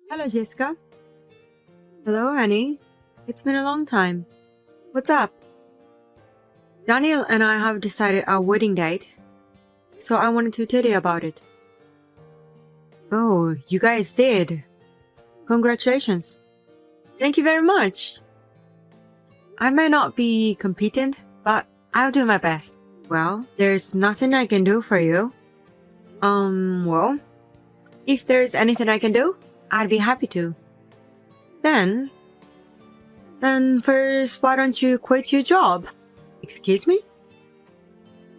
Hello, Jessica. Hello, Annie. It's been a long time. What's up? Daniel and I have decided our wedding date, so I wanted to tell you about it. Oh, you guys did. Congratulations. Thank you very much. I may not be competent, but I'll do my best. Well, there's nothing I can do for you. Well, if there's anything I can do, I'd be happy to. Then first, why don't you quit your job? Excuse me?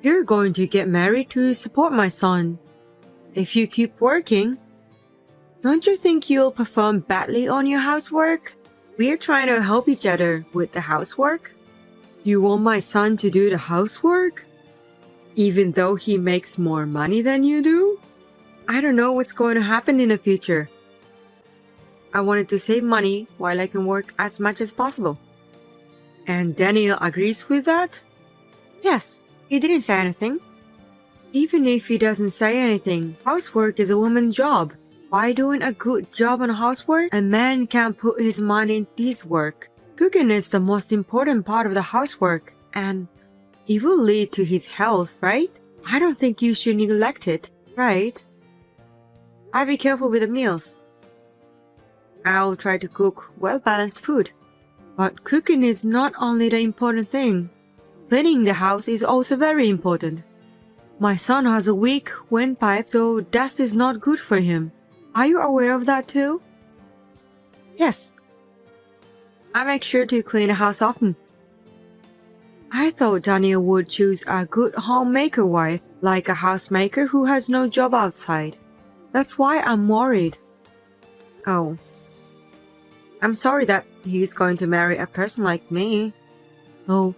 You're going to get married to support my son. If you keep working, don't you think you'll perform badly on your housework? We're trying to help each other with the housework. You want my son to do the housework? Even though he makes more money than you do? I don't know what's going to happen in the future. I wanted to save money while I can work as much as possible. And Daniel agrees with that? Yes, he didn't say anything. Even if he doesn't say anything, housework is a woman's job. By doing a good job on housework, a man can put his mind into his work. Cooking is the most important part of the housework, and it will lead to his health, right? I don't think you should neglect it, right? I'll be careful with the meals. I'll try to cook well-balanced food. But cooking is not only the important thing. Cleaning the house is also very important. My son has a weak windpipe, so dust is not good for him. Are you aware of that too? Yes. I make sure to clean the house often. I thought Daniel would choose a good homemaker wife, like a housemaker who has no job outside. That's why I'm worried. Oh. I'm sorry that he's going to marry a person like me. Oh,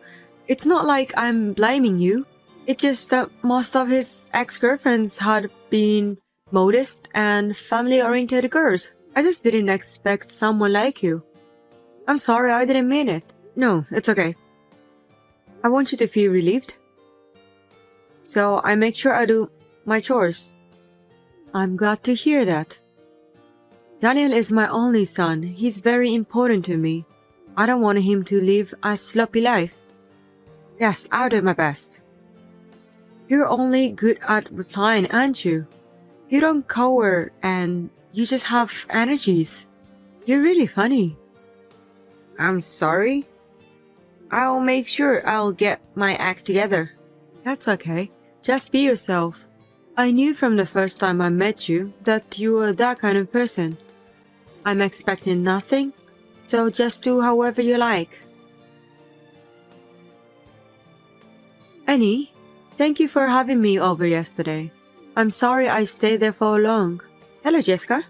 it's not like I'm blaming you. It's just that most of his ex-girlfriends had been modest and family-oriented girls. I just didn't expect someone like you. I'm sorry, I didn't mean it. No, it's okay. I want you to feel relieved. So I make sure I do my chores. I'm glad to hear that. Daniel is my only son. He's very important to me. I don't want him to live a sloppy life. Yes, I'll do my best. You're only good at replying, aren't you? You don't cower and you just have energies. You're really funny. I'm sorry. I'll make sure I'll get my act together. That's okay. Just be yourself. I knew from the first time I met you that you were that kind of person. I'm expecting nothing, so just do however you like. Annie, thank you for having me over yesterday. I'm sorry I stayed there for long. Hello, Jessica.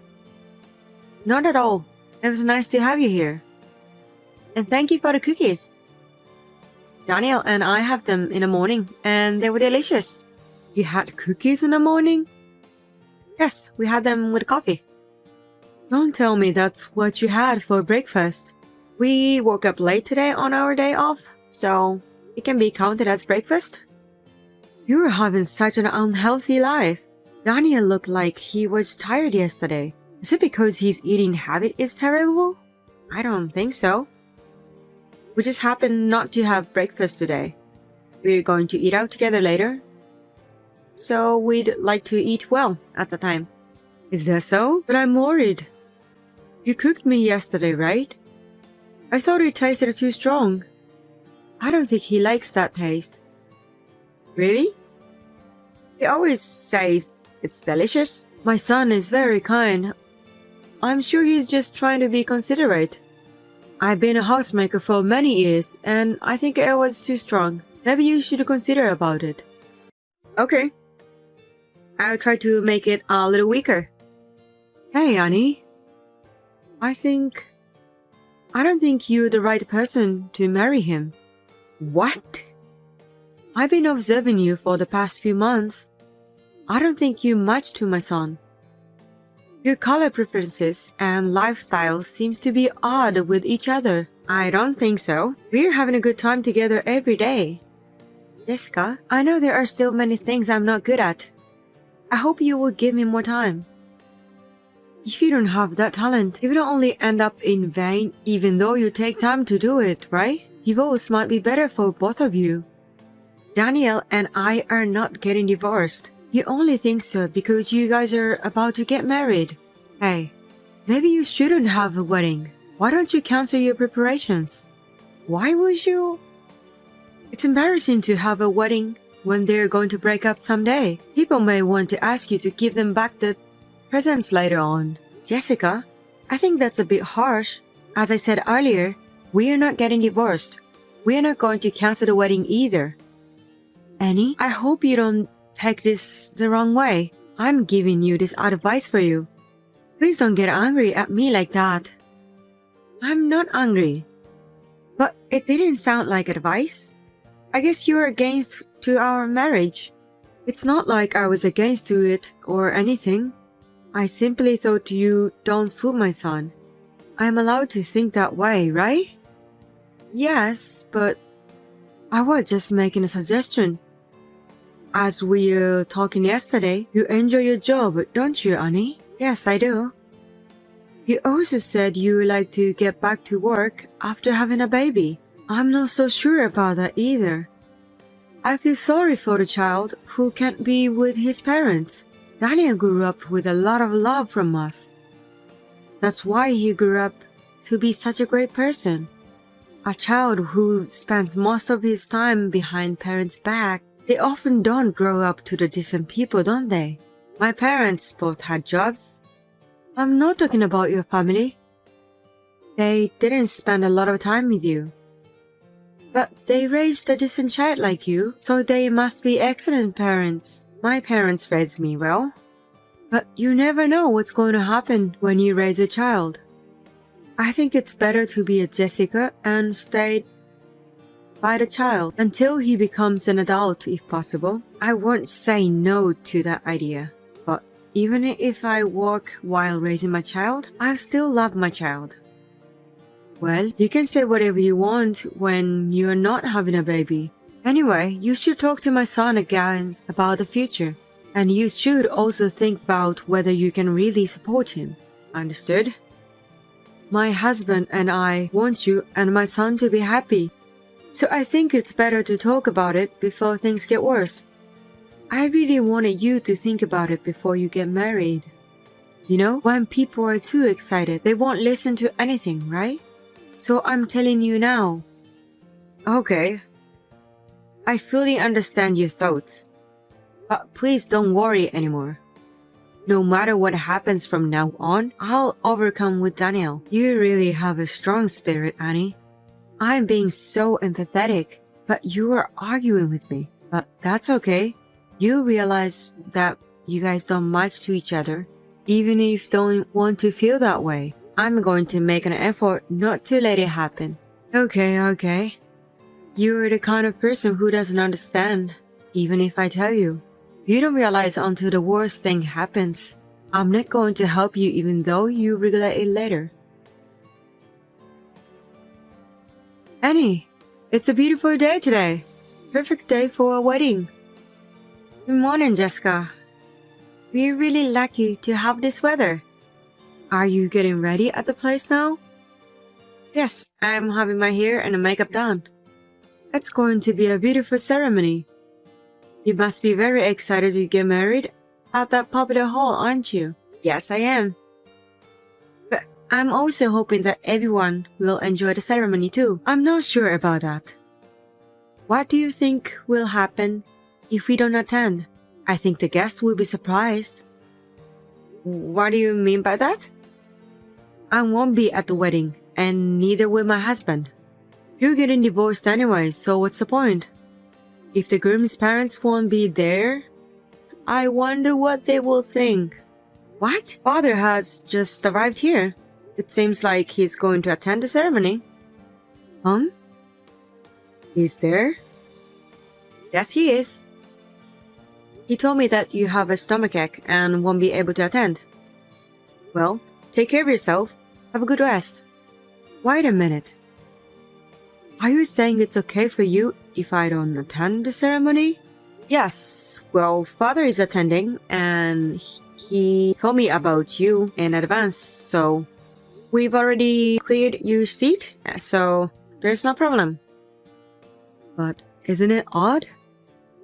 Not at all. It was nice to have you here. And thank you for the cookies. Daniel and I have them in the morning, and they were delicious. You had cookies in the morning? Yes, we had them with coffee. Don't tell me that's what you had for breakfast. We woke up late today on our day off, so it can be counted as breakfast. You're having such an unhealthy life. Daniel looked like he was tired yesterday. Is it because his eating habit is terrible? I don't think so. We just happened not to have breakfast today. We're going to eat out together later. So we'd like to eat well at the time. Is that so? But I'm worried. You cooked me yesterday, right? I thought it tasted too strong. I don't think he likes that taste. Really? He always says it's delicious. My son is very kind. I'm sure he's just trying to be considerate. I've been a housemaker for many years, and I think it was too strong. Maybe you should consider about it. Okay. I'll try to make it a little weaker. Hey, Annie. I don't think you're the right person to marry him. What? I've been observing you for the past few months. I don't think you match to my son. Your color preferences and lifestyle seems to be odd with each other. I don't think so. We're having a good time together every day. Jessica, I know there are still many things I'm not good at. I hope you will give me more time. If you don't have that talent, it will only end up in vain even though you take time to do it, right? Divorce might be better for both of you. Daniel and I are not getting divorced. You only think so because you guys are about to get married. Hey, maybe you shouldn't have a wedding. Why don't you cancel your preparations? Why would you? It's embarrassing to have a wedding when they're going to break up someday. People may want to ask you to give them back the presents later on. Jessica, I think that's a bit harsh. As I said earlier, we are not getting divorced. We are not going to cancel the wedding either. Annie, I hope you don't take this the wrong way. I'm giving you this advice for you. Please don't get angry at me like that. I'm not angry. But it didn't sound like advice. I guess you're against to our marriage. It's not like I was against to it or anything. I simply thought you don't suit my son. I'm allowed to think that way, right? Yes, but I was just making a suggestion. As we were talking yesterday, you enjoy your job, don't you, Annie? Yes, I do. You also said you would like to get back to work after having a baby. I'm not so sure about that either. I feel sorry for the child who can't be with his parents. Daniel grew up with a lot of love from us. That's why he grew up to be such a great person. A child who spends most of his time behind parents' back, they often don't grow up to the decent people, don't they? My parents both had jobs. I'm not talking about your family. They didn't spend a lot of time with you. But they raised a decent child like you, so they must be excellent parents. My parents raised me well. But you never know what's going to happen when you raise a child. I think it's better to be a Jessica and stay by the child until he becomes an adult if possible. I won't say no to that idea. But even if I work while raising my child, I still love my child. Well, you can say whatever you want when you're not having a baby. Anyway, you should talk to my son again about the future. And you should also think about whether you can really support him. Understood? My husband and I want you and my son to be happy. So I think it's better to talk about it before things get worse. I really wanted you to think about it before you get married. You know, when people are too excited, they won't listen to anything, right? So I'm telling you now. Okay. I fully understand your thoughts. But please don't worry anymore. No matter what happens from now on, I'll overcome with Daniel. You really have a strong spirit, Annie. I'm being so empathetic, but you are arguing with me. But that's okay. You realize that you guys don't match to each other, even if you don't want to feel that way. I'm going to make an effort not to let it happen. Okay. You're the kind of person who doesn't understand, even if I tell you. You don't realize until the worst thing happens. I'm not going to help you even though you regret it later. Annie, it's a beautiful day today. Perfect day for a wedding. Good morning, Jessica. We're really lucky to have this weather. Are you getting ready at the place now? Yes, I'm having my hair and makeup done. It's going to be a beautiful ceremony. You must be very excited to get married at that popular hall, aren't you? Yes, I am. But I'm also hoping that everyone will enjoy the ceremony too. I'm not sure about that. What do you think will happen if we don't attend? I think the guests will be surprised. What do you mean by that? I won't be at the wedding, and neither will my husband. You're getting divorced anyway, so what's the point? If the groom's parents won't be there, I wonder what they will think. What? Father has just arrived here. It seems like he's going to attend the ceremony. He's there? Yes, he is. He told me that you have a stomachache and won't be able to attend. Well, take care of yourself. Have a good rest. Wait a minute. Are you saying it's okay for you if I don't attend the ceremony? Yes. Well, Father is attending and He told me about you in advance, so we've already cleared your seat, so there's no problem. But isn't it odd?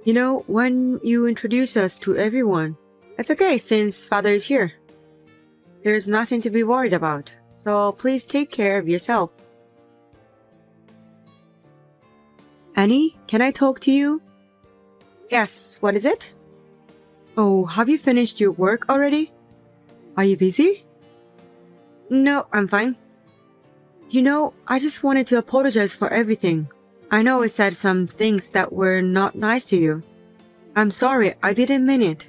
You know, when you introduce us to everyone, it's okay since father is here. There's nothing to be worried about, so please take care of yourself. Annie, can I talk to you? Yes, what is it? Oh, have you finished your work already? Are you busy? No, I'm fine. You know, I just wanted to apologize for everything. I know I said some things that were not nice to you. I'm sorry, I didn't mean it.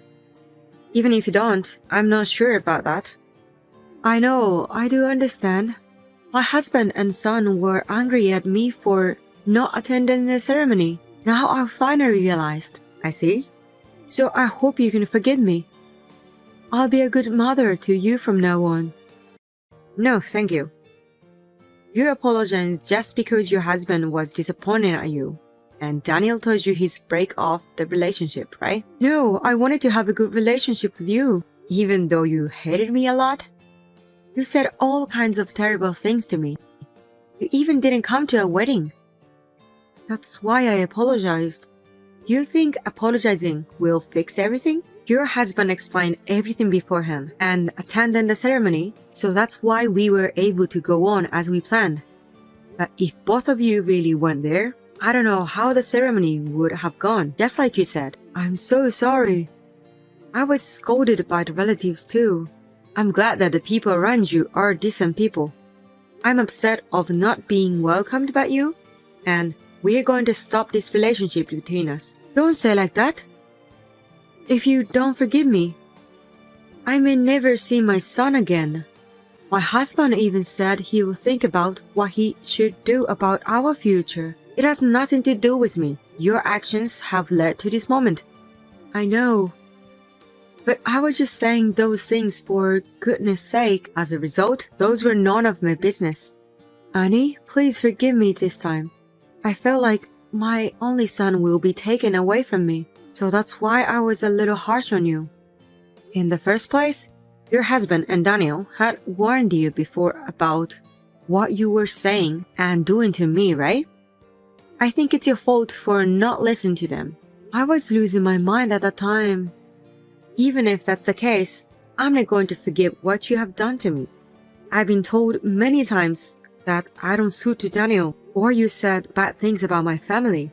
Even if you don't, I'm not sure about that. I know, I do understand. My husband and son were angry at me for not attending the ceremony. Now I finally realized. I see. So I hope you can forgive me. I'll be a good mother to you from now on. No, thank you. You apologize just because your husband was disappointed at you. And Daniel told you he's break off the relationship, right? No, I wanted to have a good relationship with you, even though you hated me a lot. You said all kinds of terrible things to me. You even didn't come to a wedding. That's why I apologized. You think apologizing will fix everything? Your husband explained everything beforehand and attended the ceremony, so that's why we were able to go on as we planned. But if both of you really went there, I don't know how the ceremony would have gone, just like you said. I'm so sorry. I was scolded by the relatives too. I'm glad that the people around you are decent people. I'm upset of not being welcomed by you, and we're going to stop this relationship between us. Don't say like that. If you don't forgive me, I may never see my son again. My husband even said he will think about what he should do about our future. It has nothing to do with me. Your actions have led to this moment. I know. But I was just saying those things for goodness sake. As a result, those were none of my business. Annie, please forgive me this time. I felt like my only son will be taken away from me, so that's why I was a little harsh on you. In the first place, your husband and Daniel had warned you before about what you were saying and doing to me, right? I think it's your fault for not listening to them. I was losing my mind at that time. Even if that's the case, I'm not going to forgive what you have done to me. I've been told many times that I don't suit to Daniel, or you said bad things about my family.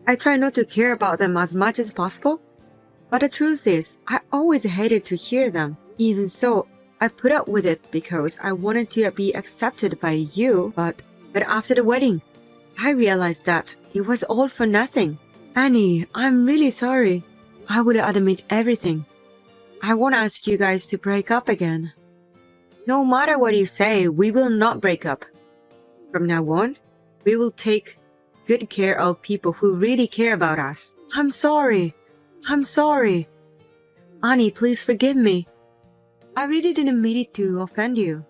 I try not to care about them as much as possible, but the truth is, I always hated to hear them. Even so, I put up with it because I wanted to be accepted by you, but after the wedding, I realized that it was all for nothing. Annie, I'm really sorry. I would admit everything. I won't ask you guys to break up again. No matter what you say, we will not break up. From now on, we will take good care of people who really care about us. I'm sorry. I'm sorry. Annie, please forgive me. I really didn't mean it to offend you.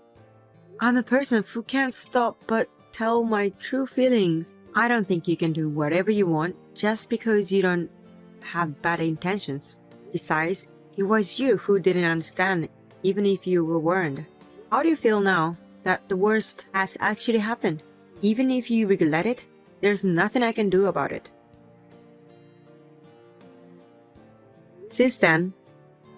I'm a person who can't stop but tell my true feelings. I don't think you can do whatever you want just because you don't have bad intentions. Besides, it was you who didn't understand, even if you were warned. How do you feel now that the worst has actually happened? Even if you regret it, there's nothing I can do about it. Since then,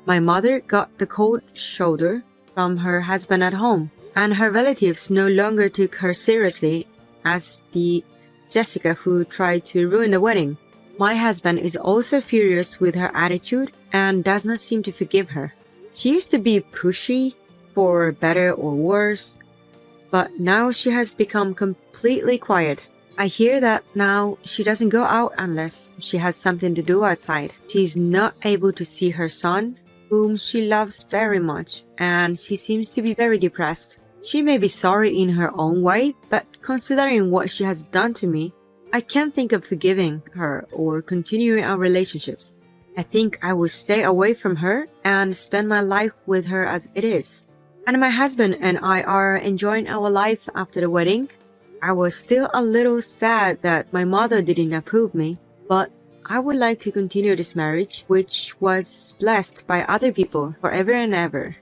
my mother got the cold shoulder from her husband at home, and her relatives no longer took her seriously as the Jessica who tried to ruin the wedding. My husband is also furious with her attitude and does not seem to forgive her. She used to be pushy, for better or worse, but now she has become completely quiet. I hear that now she doesn't go out unless she has something to do outside. She's not able to see her son, whom she loves very much, and she seems to be very depressed. She may be sorry in her own way, but considering what she has done to me, I can't think of forgiving her or continuing our relationships. I think I will stay away from her and spend my life with her as it is. And my husband and I are enjoying our life after the wedding. I was still a little sad that my mother didn't approve me, but I would like to continue this marriage, which was blessed by other people forever and ever.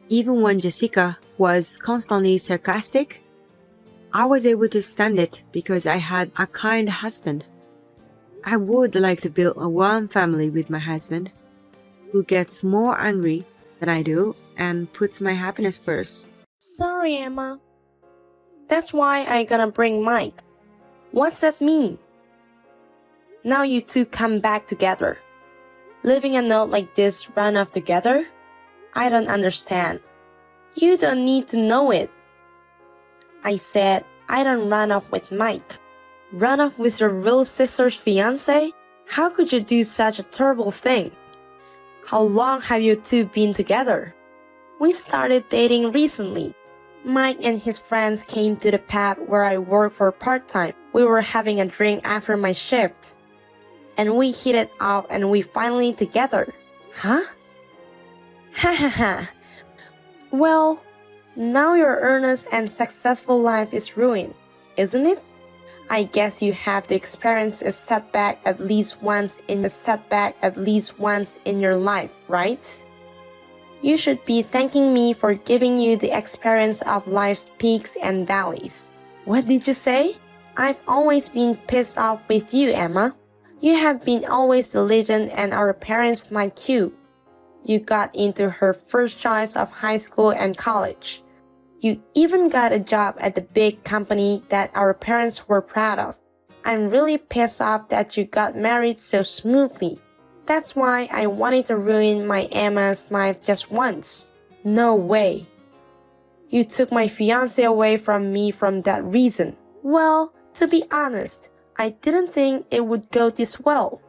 Even when Jessica was constantly sarcastic, I was able to stand it because I had a kind husband. I would like to build a warm family with my husband, who gets more angry than I do and puts my happiness first. Sorry, Emma. That's why I gonna bring Mike. What's that mean? Now you two come back together. Leaving a note like this run off together? I don't understand. You don't need to know it. I said I don't run off with Mike. Run off with your real sister's fiancé? How could you do such a terrible thing? How long have you two been together? We started dating recently. Mike and his friends came to the pub where I work for part-time. We were having a drink after my shift. And we hit it off and we finally together. Huh? Ha ha ha. Well, now your earnest and successful life is ruined, isn't it? I guess you have to experience a setback at least once in your life, right? You should be thanking me for giving you the experience of life's peaks and valleys. What did you say? I've always been pissed off with you, Emma. You have been always diligent and our parents like you. You got into her first choice of high school and college. You even got a job at the big company that our parents were proud of. I'm really pissed off that you got married so smoothly. That's why I wanted to ruin my Emma's life just once. No way. You took my fiancé away from me from that reason. Well, to be honest, I didn't think it would go this well.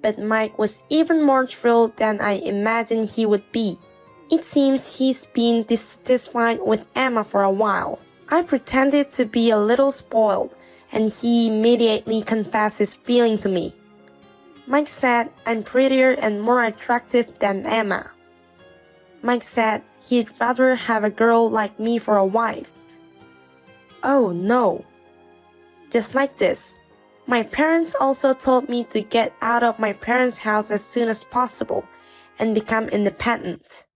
But Mike was even more thrilled than I imagined he would be. It seems he's been dissatisfied with Emma for a while. I pretended to be a little spoiled, and he immediately confessed his feeling to me. Mike said I'm prettier and more attractive than Emma. Mike said he'd rather have a girl like me for a wife. Oh no. Just like this. My parents also told me to get out of my parents' house as soon as possible and become independent.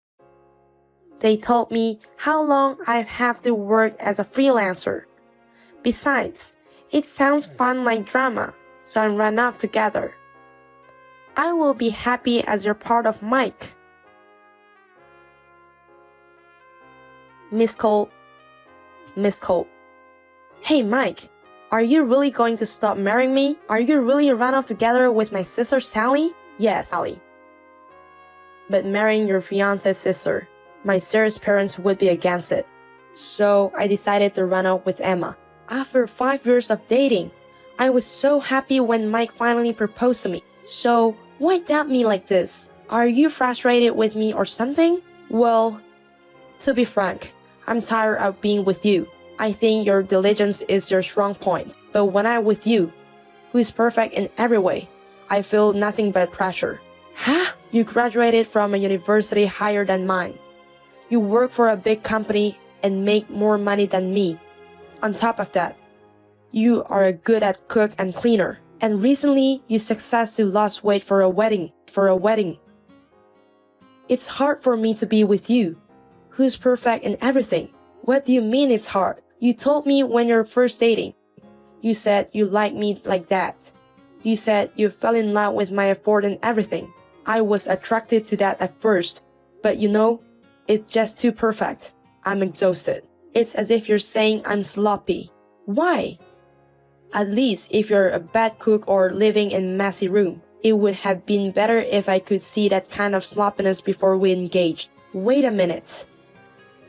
They told me how long I'd have to work as a freelancer. Besides, it sounds fun like drama, so I ran off together. I will be happy as you're part of Mike. Miss Cole. Hey Mike, are you really going to stop marrying me? Are you really run off together with my sister Sally? Yes, Sally. But marrying your fiance's sister, my serious parents would be against it. So I decided to run off with Emma. After 5 years of dating, I was so happy when Mike finally proposed to me. So why doubt me like this? Are you frustrated with me or something? Well, to be frank, I'm tired of being with you. I think your diligence is your strong point. But when I'm with you, who is perfect in every way, I feel nothing but pressure. Huh? You graduated from a university higher than mine. You work for a big company and make more money than me. On top of that, you are good at cook and cleaner. And recently, you successfully lost weight for a wedding. It's hard for me to be with you, who's perfect in everything. What do you mean it's hard? You told me when you're first dating. You said you like me like that. You said you fell in love with my effort and everything. I was attracted to that at first, but you know, it's just too perfect. I'm exhausted. It's as if you're saying I'm sloppy. Why? At least if you're a bad cook or living in a messy room, it would have been better if I could see that kind of sloppiness before we engaged. Wait a minute.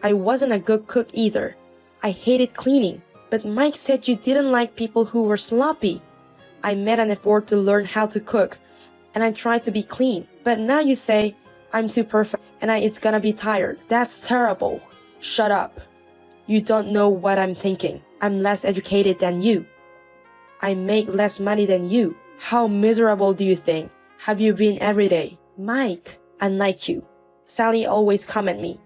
I wasn't a good cook either. I hated cleaning, but Mike said you didn't like people who were sloppy. I made an effort to learn how to cook, and I tried to be clean. But now you say I'm too perfect and it's gonna be tired. That's terrible. Shut up. You don't know what I'm thinking. I'm less educated than you. I make less money than you. How miserable do you think? Have you been every day? Mike, unlike you, Sally always comment me.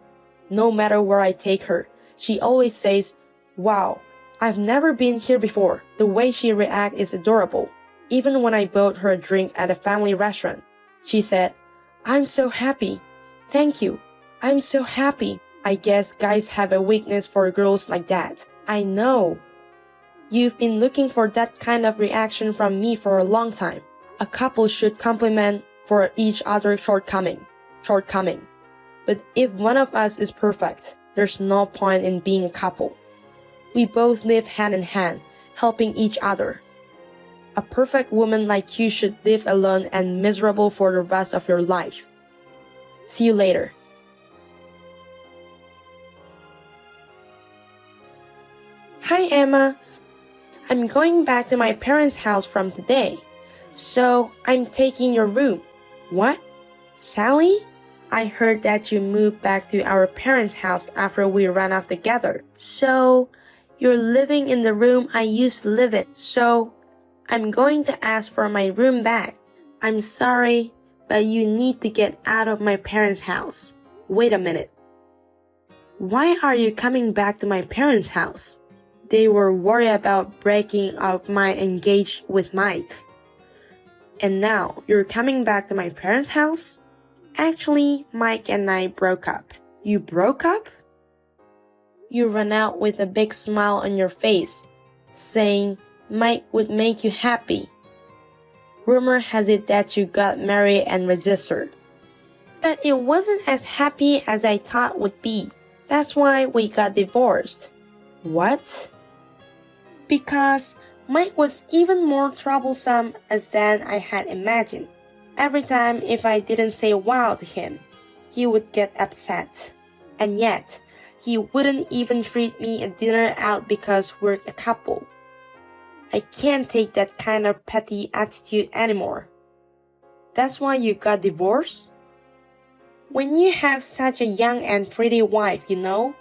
No matter where I take her, she always says, "Wow, I've never been here before." The way she reacts is adorable. even when I bought her a drink at a family restaurant. She said, "I'm so happy. Thank you. I'm so happy." I guess guys have a weakness for girls like that. I know. You've been looking for that kind of reaction from me for a long time. A couple should compliment for each other's shortcoming. But if one of us is perfect, there's no point in being a couple. We both live hand in hand, helping each other. A perfect woman like you should live alone and miserable for the rest of your life. See you later. Hi, Emma. I'm going back to my parents' house from today, so I'm taking your room. What? Sally? I heard that you moved back to our parents' house after we ran off together. So, you're living in the room I used to live in. So, I'm going to ask for my room back. I'm sorry, but you need to get out of my parents' house. Wait a minute. Why are you coming back to my parents' house? They were worried about breaking up my engagement with Mike. And now, you're coming back to my parents' house? Actually, Mike and I broke up. You broke up? You ran out with a big smile on your face, saying Mike would make you happy. Rumor has it that you got married and registered. But it wasn't as happy as I thought it would be. That's why we got divorced. What? Because Mike was even more troublesome than I had imagined. Every time if I didn't say wow to him, he would get upset. And yet, he wouldn't even treat me a dinner out because we're a couple. I can't take that kind of petty attitude anymore. That's why you got divorced? When you have such a young and pretty wife, you know,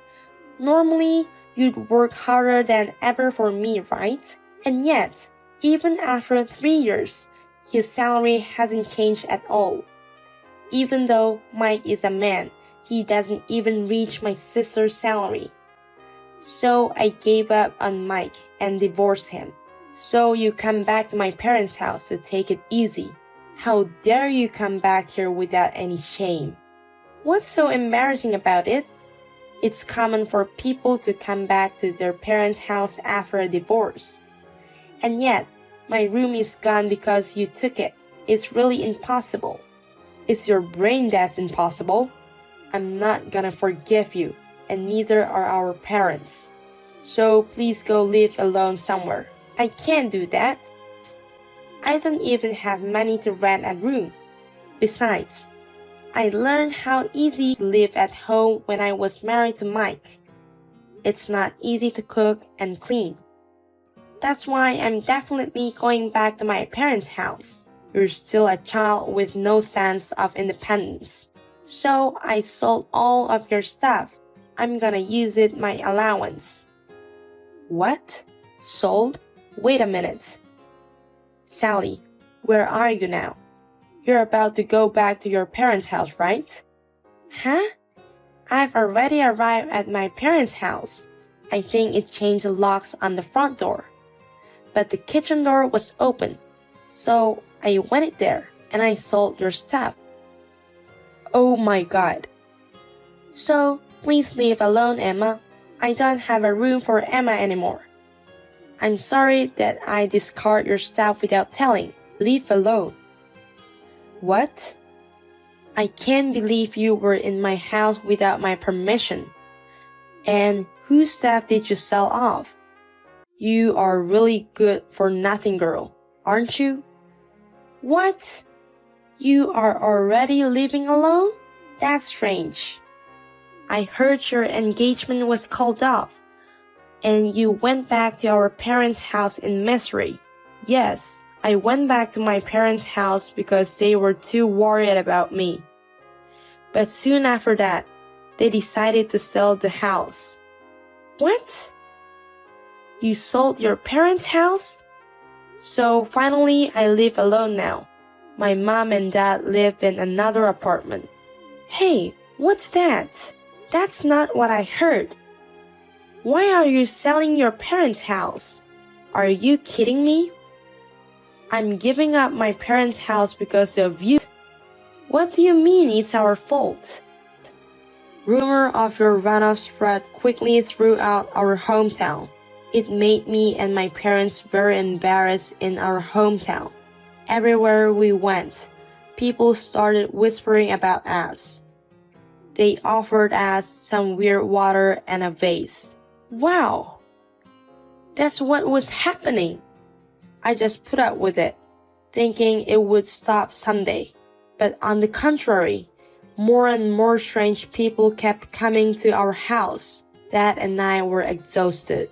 normally you'd work harder than ever for me, right? And yet, even after 3 years, his salary hasn't changed at all. Even though Mike is a man, he doesn't even reach my sister's salary. So I gave up on Mike and divorced him. So you come back to my parents' house to take it easy. How dare you come back here without any shame? What's so embarrassing about it? It's common for people to come back to their parents' house after a divorce. And yet, my room is gone because you took it. It's really impossible. It's your brain that's impossible. I'm not gonna forgive you, and neither are our parents. So please go live alone somewhere. I can't do that. I don't even have money to rent a room. Besides, I learned how easy to live at home when I was married to Mike. It's not easy to cook and clean. That's why I'm definitely going back to my parents' house. You're still a child with no sense of independence. So I sold all of your stuff. I'm gonna use it my allowance. What? Sold? Wait a minute. Sally, where are you now? You're about to go back to your parents' house, right? Huh? I've already arrived at my parents' house. I think it changed the locks on the front door. But the kitchen door was open. So I went there and I sold your stuff. Oh my God. So please leave alone, Emma. I don't have a room for Emma anymore. I'm sorry that I discard your stuff without telling. Leave alone. What? I can't believe you were in my house without my permission. And whose stuff did you sell off? You are really good for nothing girl, aren't you? What? You are already living alone? That's strange. I heard your engagement was called off, and you went back to our parents' house in misery. Yes, I went back to my parents' house because they were too worried about me. But soon after that, they decided to sell the house. What? You sold your parents' house? So finally, I live alone now. My mom and dad live in another apartment. Hey, what's that? That's not what I heard. Why are you selling your parents' house? Are you kidding me? I'm giving up my parents' house because of you. What do you mean it's our fault? Rumor of your runoff spread quickly throughout our hometown. It made me and my parents very embarrassed in our hometown. Everywhere we went, people started whispering about us. They offered us some weird water and a vase. Wow! That's what was happening. I just put up with it, thinking it would stop someday. But on the contrary, more and more strange people kept coming to our house. Dad and I were exhausted.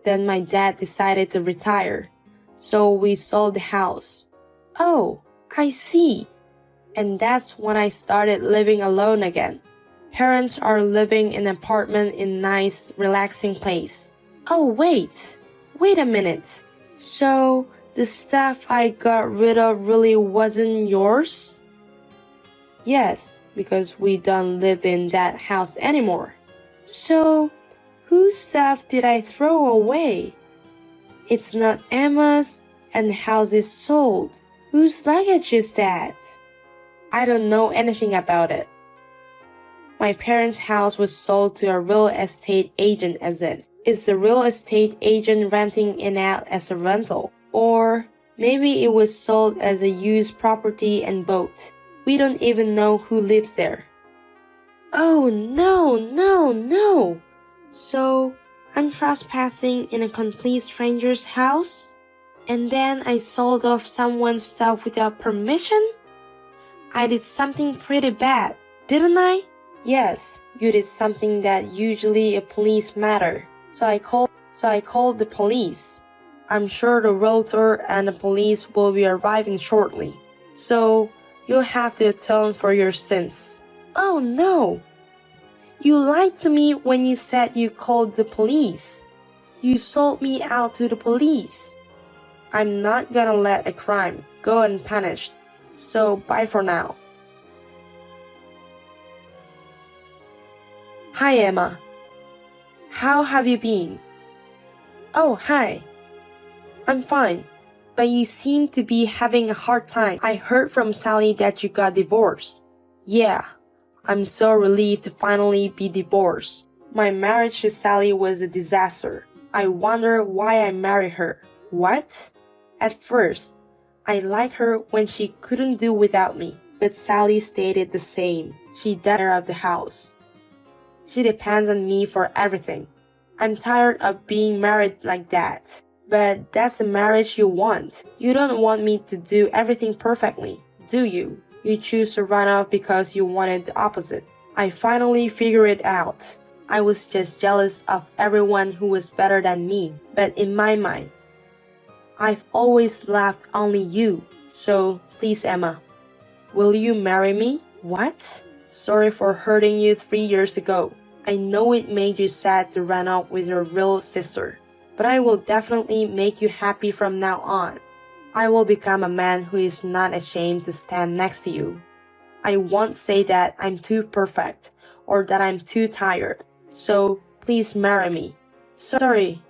Then my dad decided to retire, so we sold the house. Oh, I see. And that's when I started living alone again. Parents are living in an apartment in a nice, relaxing place. Oh, wait a minute. So, the stuff I got rid of really wasn't yours? Yes, because we don't live in that house anymore. So, whose stuff did I throw away? It's not Emma's, and the house is sold. Whose luggage is that? I don't know anything about it. My parents' house was sold to a real estate agent as it. Is the real estate agent renting it out as a rental? Or maybe it was sold as a used property and both. We don't even know who lives there. Oh, no. So, I'm trespassing in a complete stranger's house? And then I sold off someone's stuff without permission? I did something pretty bad, didn't I? Yes, you did something that usually a police matter. So I called the police. I'm sure the realtor and the police will be arriving shortly. So, you'll have to atone for your sins. Oh no! You lied to me when you said you called the police. You sold me out to the police. I'm not gonna let a crime go unpunished. So bye for now. Hi, Emma. How have you been? Oh, hi. I'm fine, but you seem to be having a hard time. I heard from Sally that you got divorced. Yeah, I'm so relieved to finally be divorced. My marriage to Sally was a disaster. I wonder why I married her. What? At first, I liked her when she couldn't do without me, but Sally stated the same. She does care of the house. She depends on me for everything. I'm tired of being married like that. But that's the marriage you want. You don't want me to do everything perfectly, do you? You choose to run off because you wanted the opposite. I finally figured it out. I was just jealous of everyone who was better than me. But in my mind, I've always loved only you. So please, Emma, will you marry me? What? Sorry for hurting you 3 years ago. I know it made you sad to run off with your real sister. But I will definitely make you happy from now on. I will become a man who is not ashamed to stand next to you. I won't say that I'm too perfect or that I'm too tired. So please marry me. Sorry,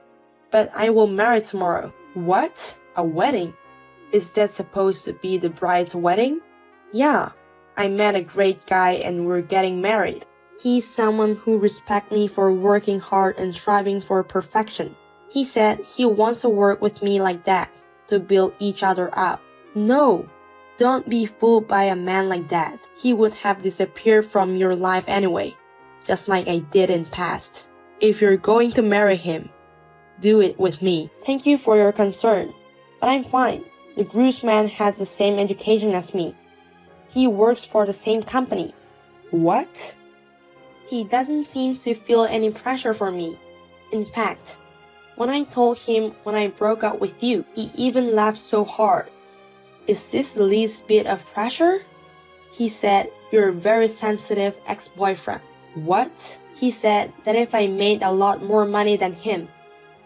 but I will marry tomorrow. What? A wedding? Is that supposed to be the bride's wedding? Yeah, I met a great guy and we're getting married. He's someone who respects me for working hard and striving for perfection. He said he wants to work with me like that, to build each other up. No, don't be fooled by a man like that. He would have disappeared from your life anyway, just like I did in past. If you're going to marry him, do it with me. Thank you for your concern, but I'm fine. The groomsman has the same education as me. He works for the same company. What? He doesn't seem to feel any pressure for me. In fact, when I told him when I broke up with you, he even laughed so hard. Is this the least bit of pressure? He said, you're a very sensitive ex-boyfriend. What? He said that if I made a lot more money than him,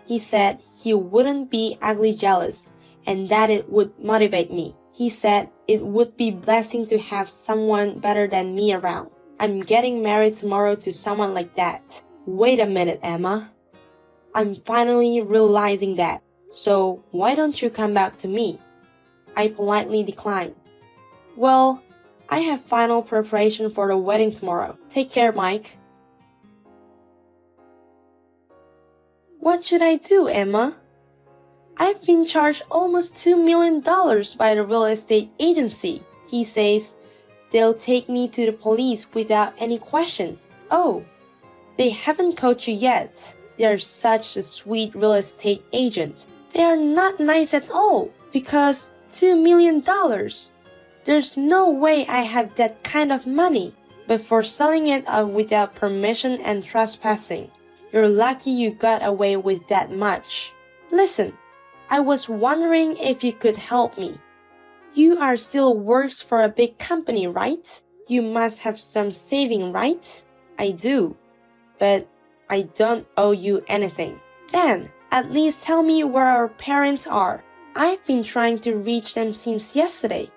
he said he wouldn't be ugly jealous and that it would motivate me. He said it would be a blessing to have someone better than me around. I'm getting married tomorrow to someone like that. Wait a minute, Emma. I'm finally realizing that. So why don't you come back to me? I politely declined. Well, I have final preparation for the wedding tomorrow. Take care, Mike. What should I do, Emma? I've been charged almost $2 million by the real estate agency. He says they'll take me to the police without any question. Oh, they haven't caught you yet. They're such a sweet real estate agent. They are not nice at all because $2 million. There's no way I have that kind of money. But for selling it without permission and trespassing, you're lucky you got away with that much. Listen, I was wondering if you could help me. You are still works for a big company, right? You must have some saving, right? I do, but I don't owe you anything. Then, at least tell me where our parents are. I've been trying to reach them since yesterday,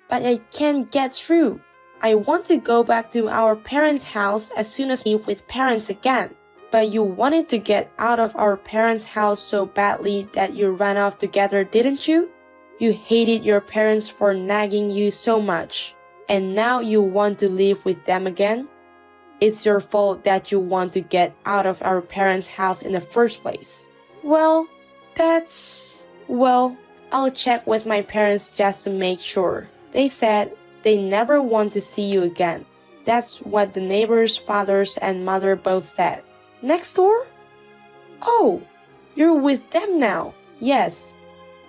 but I can't get through. I want to go back to our parents' house as soon as we meet with parents again. But you wanted to get out of our parents' house so badly that you ran off together, didn't you? You hated your parents for nagging you so much, and now you want to live with them again? It's your fault that you want to get out of our parents' house in the first place. Well, I'll check with my parents just to make sure. They said they never want to see you again. That's what the neighbors' fathers and mother both said. Next door? Oh, you're with them now. Yes,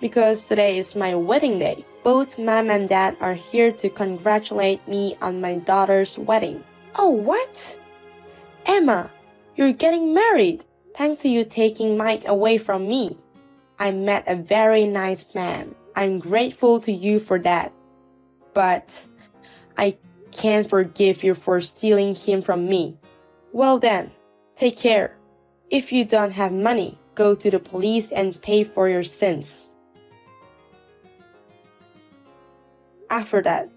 because today is my wedding day. Both Mom and Dad are here to congratulate me on my daughter's wedding. Oh, what? Emma, you're getting married. Thanks to you taking Mike away from me. I met a very nice man. I'm grateful to you for that. But I can't forgive you for stealing him from me. Well then, take care. If you don't have money, go to the police and pay for your sins. After that,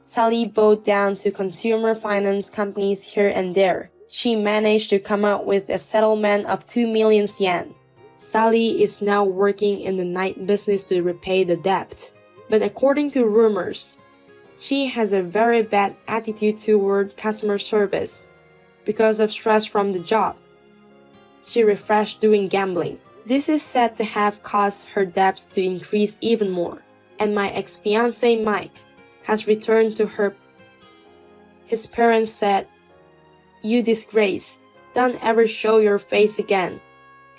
Sally bowed down to consumer finance companies here and there. She managed to come up with a settlement of 2 million yen. Sally is now working in the night business to repay the debt. But according to rumors, she has a very bad attitude toward customer service because of stress from the job. She refreshed doing gambling. This is said to have caused her debts to increase even more. And my ex-fiancé Mike has returned to her. His parents said, "You disgrace, don't ever show your face again."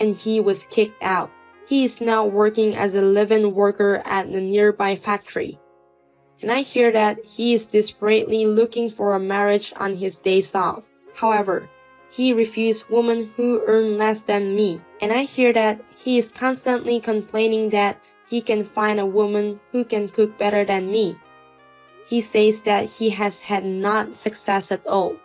And he was kicked out. He is now working as a live-in worker at a nearby factory. And I hear that he is desperately looking for a marriage on his days off. However, he refused women who earn less than me. And I hear that he is constantly complaining that he can find a woman who can cook better than me. He says that he has had not success at all.